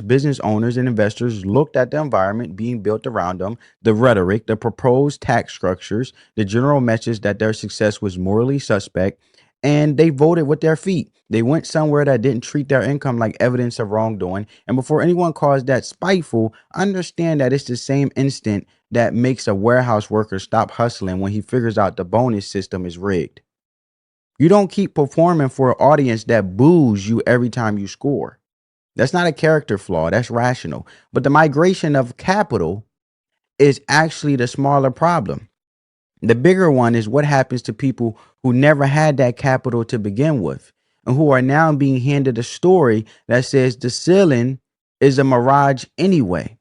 business owners, and investors looked at the environment being built around them, the rhetoric, the proposed tax structures, the general message that their success was morally suspect, and they voted with their feet. They went somewhere that didn't treat their income like evidence of wrongdoing. And before anyone calls that spiteful, understand that it's the same instinct that makes a warehouse worker stop hustling when he figures out the bonus system is rigged. You don't keep performing for an audience that boos you every time you score. That's not a character flaw, that's rational. But the migration of capital is actually the smaller problem. The bigger one is what happens to people who never had that capital to begin with and who are now being handed a story that says the ceiling is a mirage anyway.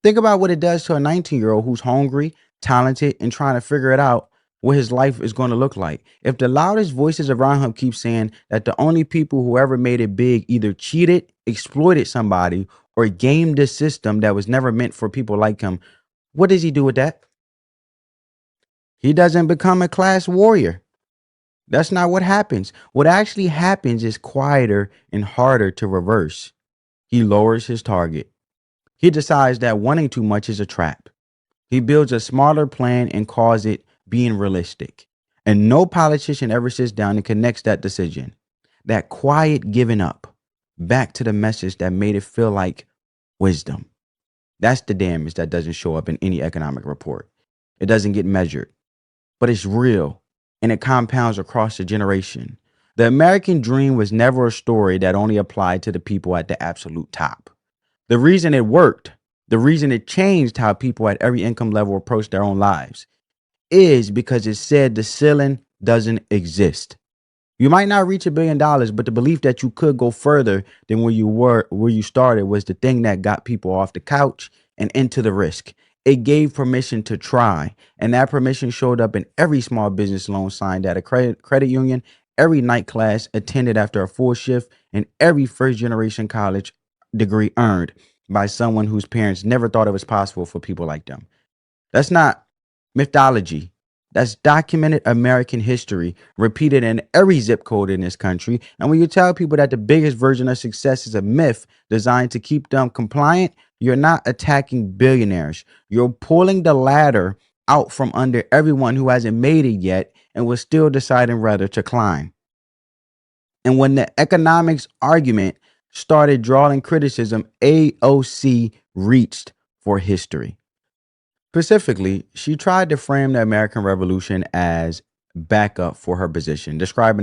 Think about what it does to a 19-year-old who's hungry, talented, and trying to figure it out what his life is going to look like. If the loudest voices around him keep saying that the only people who ever made it big either cheated, exploited somebody, or gamed the system that was never meant for people like him, what does he do with that? He doesn't become a class warrior. That's not what happens. What actually happens is quieter and harder to reverse. He lowers his target. He decides that wanting too much is a trap. He builds a smaller plan and calls it being realistic. And no politician ever sits down and connects that decision, that quiet giving up, back to the message that made it feel like wisdom. That's the damage that doesn't show up in any economic report. It doesn't get measured, but it's real and it compounds across a generation. The American dream was never a story that only applied to the people at the absolute top. The reason it worked, the reason it changed how people at every income level approach their own lives, is because it said the ceiling doesn't exist. You might not reach $1 billion, but the belief that you could go further than where you started was the thing that got people off the couch and into the risk. It gave permission to try, and that permission showed up in every small business loan signed at a credit union, every night class attended after a full shift, and every first generation college degree earned by someone whose parents never thought it was possible for people like them. That's not mythology. That's documented American history, repeated in every zip code in this country. And when you tell people that the biggest version of success is a myth designed to keep them compliant, you're not attacking billionaires. You're pulling the ladder out from under everyone who hasn't made it yet and was still deciding whether to climb. And when the economics argument started drawing criticism, AOC reached for history. Specifically, she tried to frame the American Revolution as backup for her position, describing